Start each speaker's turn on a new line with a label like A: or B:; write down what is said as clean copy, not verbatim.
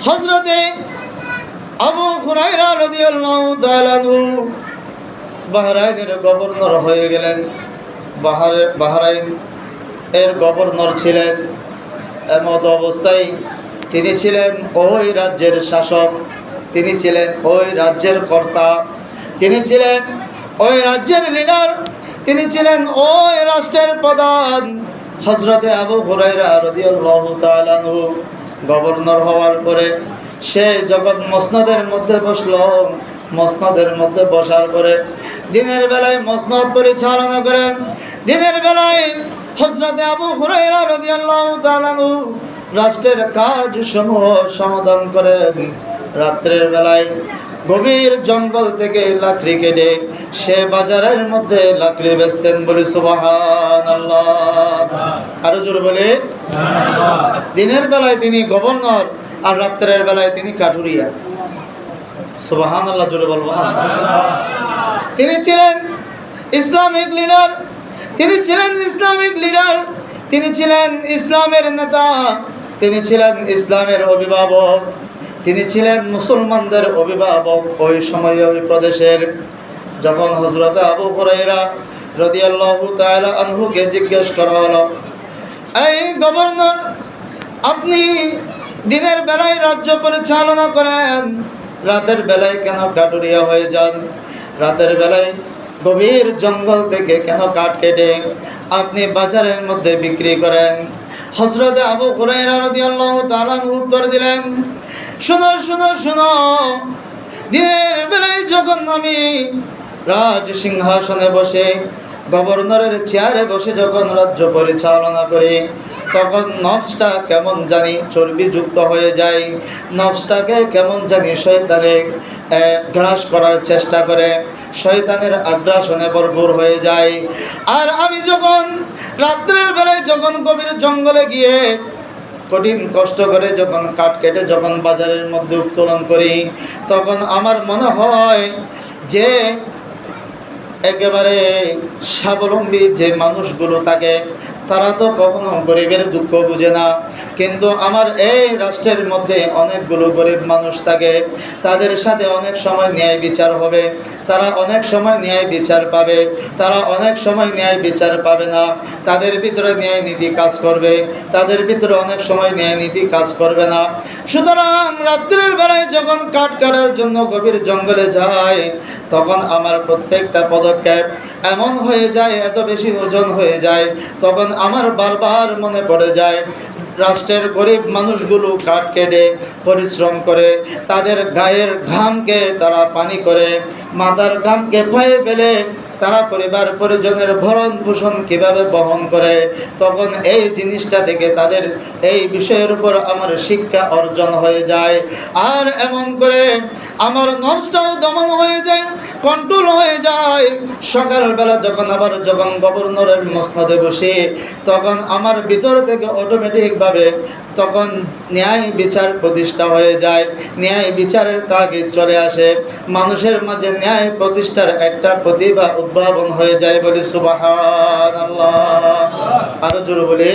A: হযরতে আবু হুরায়রা রাদিয়াল্লাহু তাআলা আনহু বাহরাইনের গভর্নর হয়ে গেলেন। বাহরাইন এর গভর্নর ছিলেন। এমত অবস্থায় তিনি ছিলেন ওই রাজ্যের শাসক, তিনি ছিলেন ওই রাজ্যের কর্তা, তিনি ছিলেন ওই রাজ্যের লিডার, তিনি ছিলেন ওই রাষ্ট্রের প্রধান। হযরতে আবু হুরায়রা রাদিয়াল্লাহু তাআলা আনহু গভর্নর হওয়ার পরে সে যখন মসনদের মধ্যে বসলো, মসনদের মধ্যে বসার পরে দিনের বেলায় মসনদ পরিচালনা করেন। দিনের বেলায় হযরতে আবু হুরায়রা রাদিয়াল্লাহু তাআলা আনহু রাষ্ট্রের কাজ সমূহ সমাধান করেন। রাত্রের বেলায় গভীর জঙ্গল থেকে লাকড়ি কেটে সে বাজারের মধ্যে লাকড়ি বেচতেন। বলি সুবহানাল্লাহ। আরো জোরে বলে সুবহানাল্লাহ। দিনের বেলায় তিনি গভর্নর আর রাত্রের বেলায় তিনি কাঠুরিয়া। সুবহানাল্লাহ, জোরে বলবো। তিনি ছিলেন ইসলামিক লিডার, তিনি ছিলেন ইসলামিক লিডার, তিনি ছিলেন ইসলামের নেতা, তিনি ছিলেন ইসলামের অভিভাবক, তিনি ছিলেন মুসলমানদের অভিভাবক ওই সময়ে ওই প্রদেশের। যখন হযরত আবু হুরায়রা রাদিয়াল্লাহু তাআলা আনহুকে জিজ্ঞেস করা হলো, এই গভর্নর, আপনি দিনের বেলায় রাজ্য পরিচালনা করেন, রাতের বেলায় কেন কাঠুরিয়া হয়ে যান? রাতের বেলায় গভীর জঙ্গল থেকে কেন কাঠ কেটে আপনি বাজারের মধ্যে বিক্রি করেন? হযরতে আবু হুরায়রা রাদিয়াল্লাহু তাআলা উত্তর দিলেন, শুনো শুনো শুনো, দিনের বেলায় যখন আমি রাজ সিংহাসনে বসে গভর্নরের চেয়ারে বসে যখন রাজ্য পরিচালনা করি, তখন নফসটা কেমন জানি চর্বিযুক্ত হয়ে যায়, নফসটাকে কেমন জানি শয়তানে গ্রাস করার চেষ্টা করে, শয়তানের আগ্রাসনে ভরপুর হয়ে যায়। আর আমি যখন রাত্রের বেলায় যখন গভীর জঙ্গলে গিয়ে কঠিন কষ্ট করে যখন কাঠ কেটে যখন বাজারের মধ্যে উত্তোলন করি, তখন আমার মনে হয় যে একেবারে স্বাবলম্বী যে মানুষগুলো থাকে তারা তো কখনো গরিবের দুঃখ বুঝে না, কিন্তু আমার এই রাষ্ট্রের মধ্যে অনেকগুলো গরিব মানুষ থাকে, তাদের সাথে অনেক সময় ন্যায় বিচার হবে, তারা অনেক সময় ন্যায় বিচার পাবে, তারা অনেক সময় ন্যায় বিচার পাবে না, তাদের ভিতরে ন্যায় নীতি কাজ করবে, তাদের ভিতরে অনেক সময় ন্যায় নীতি কাজ করবে না। সুতরাং রাত্রের বেলায় যখন কাঠ কাটার জন্য গভীর জঙ্গলে যায়, তখন আমার প্রত্যেকটা পদক্ষেপ এমন হয়ে যায়, এত বেশি ওজন হয়ে যায়, তখন আমার বারবার মনে পড়ে যায় রাষ্ট্রের গরিব মানুষগুলো কাঠ কেটে পরিশ্রম করে তাদের গায়ের ঘামকে তারা পানি করে, মাথার ঘামকে পায়ে ফেলে তারা পরিবার পরিজনের ভরণ পোষণ কীভাবে বহন করে। তখন এই জিনিসটা থেকে তাদের এই বিষয়ের উপর আমার শিক্ষা অর্জন হয়ে যায়। আর এমন করে আমার নফসটাও দমন হয়ে যায়, কন্ট্রোল হয়ে যায়। সকালবেলা যখন আবার যখন গভর্নরের মসনদে বসে, তখন আমার ভিতর থেকে অটোমেটিকভাবে তখন ন্যায় বিচার প্রতিষ্ঠা হয়ে যায়, ন্যায় বিচারের তাগিদ চলে আসে, মানুষের মাঝে ন্যায় প্রতিষ্ঠার একটা প্রতিভা উদ্ভাবন হয়ে যায়। বলি সুবহানাল্লাহ। আরো জোরে বলি।